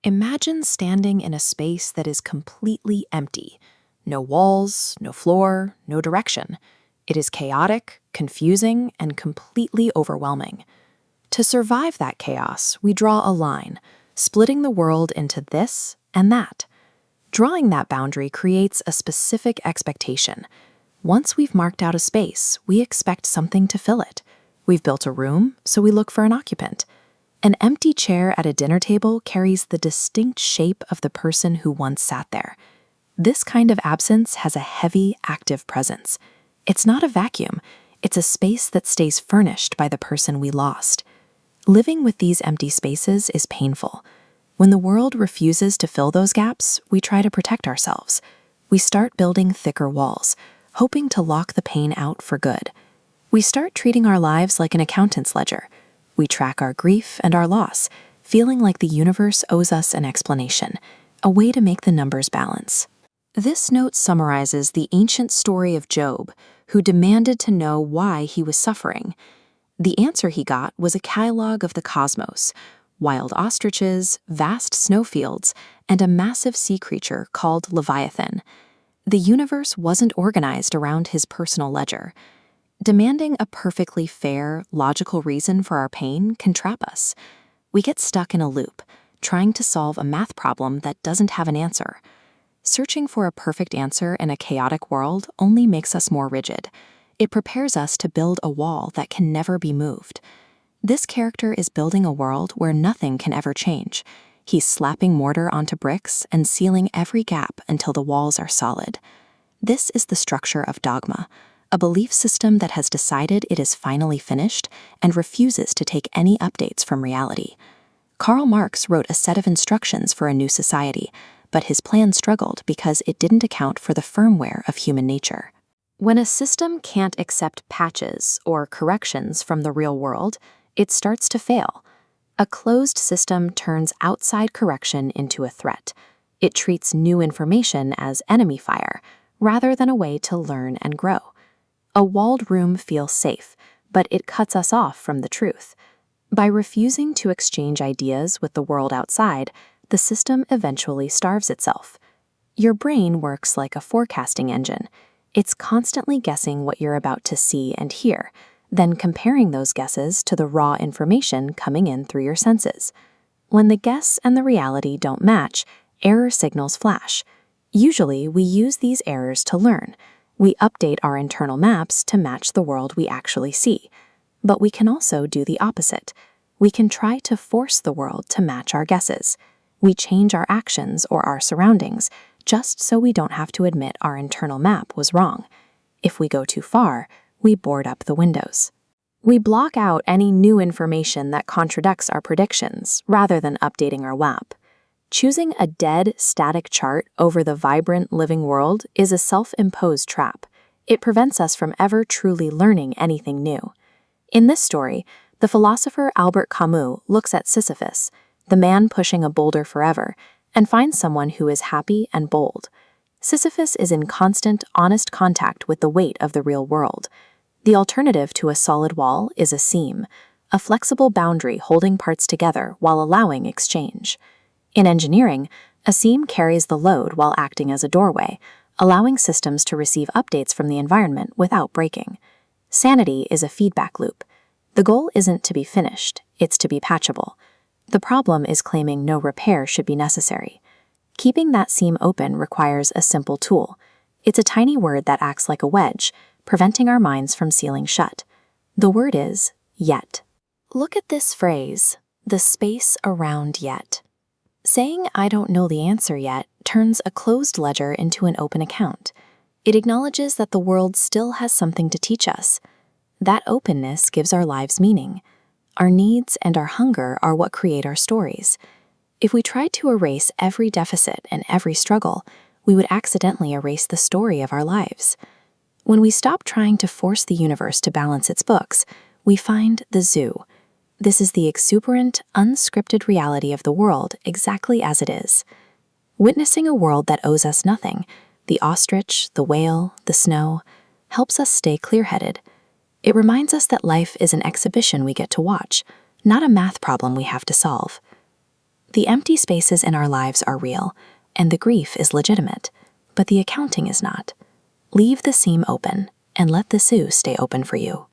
Imagine standing in a space that is completely empty. No walls, no floor, no direction. It is chaotic, confusing, and completely overwhelming. To survive that chaos, we draw a line, splitting the world into this and that. Drawing that boundary creates a specific expectation. Once we've marked out a space, we expect something to fill it. We've built a room, so we look for an occupant. An empty chair at a dinner table carries the distinct shape of the person who once sat there. This kind of absence has a heavy, active presence. It's not a vacuum, it's a space that stays furnished by the person we lost. Living with these empty spaces is painful. When the world refuses to fill those gaps, we try to protect ourselves. We start building thicker walls, hoping to lock the pain out for good. We start treating our lives like an accountant's ledger. We track our grief and our loss, feeling like the universe owes us an explanation, a way to make the numbers balance. This note summarizes the ancient story of Job, who demanded to know why he was suffering. The answer he got was a catalog of the cosmos, wild ostriches, vast snowfields, and a massive sea creature called Leviathan. The universe wasn't organized around his personal ledger. Demanding a perfectly fair, logical reason for our pain can trap us. We get stuck in a loop, trying to solve a math problem that doesn't have an answer. Searching for a perfect answer in a chaotic world only makes us more rigid. It prepares us to build a wall that can never be moved. This character is building a world where nothing can ever change. He's slapping mortar onto bricks and sealing every gap until the walls are solid. This is the structure of dogma, a belief system that has decided it is finally finished and refuses to take any updates from reality. Karl Marx wrote a set of instructions for a new society, but his plan struggled because it didn't account for the firmware of human nature. When a system can't accept patches or corrections from the real world, it starts to fail. A closed system turns outside correction into a threat. It treats new information as enemy fire, rather than a way to learn and grow. A walled room feels safe, but it cuts us off from the truth. By refusing to exchange ideas with the world outside, the system eventually starves itself. Your brain works like a forecasting engine. It's constantly guessing what you're about to see and hear, then comparing those guesses to the raw information coming in through your senses. When the guess and the reality don't match, error signals flash. Usually, we use these errors to learn. We update our internal maps to match the world we actually see. But we can also do the opposite. We can try to force the world to match our guesses. We change our actions or our surroundings just so we don't have to admit our internal map was wrong. If we go too far, we board up the windows. We block out any new information that contradicts our predictions rather than updating our map. Choosing a dead, static chart over the vibrant, living world is a self-imposed trap. It prevents us from ever truly learning anything new. In this story, the philosopher Albert Camus looks at Sisyphus, the man pushing a boulder forever, and finds someone who is happy and bold. Sisyphus is in constant, honest contact with the weight of the real world. The alternative to a solid wall is a seam, a flexible boundary holding parts together while allowing exchange. In engineering, a seam carries the load while acting as a doorway, allowing systems to receive updates from the environment without breaking. Sanity is a feedback loop. The goal isn't to be finished, it's to be patchable. The problem is claiming no repair should be necessary. Keeping that seam open requires a simple tool. It's a tiny word that acts like a wedge, preventing our minds from sealing shut. The word is yet. Look at this phrase, the space around yet. Saying I don't know the answer yet turns a closed ledger into an open account. It acknowledges that the world still has something to teach us. That openness gives our lives meaning. Our needs and our hunger are what create our stories. If we tried to erase every deficit and every struggle, we would accidentally erase the story of our lives. When we stop trying to force the universe to balance its books, we find the zoo. This is the exuberant, unscripted reality of the world exactly as it is. Witnessing a world that owes us nothing, the ostrich, the whale, the snow, helps us stay clear-headed. It reminds us that life is an exhibition we get to watch, not a math problem we have to solve. The empty spaces in our lives are real, and the grief is legitimate, but the accounting is not. Leave the seam open, and let the zoo stay open for you.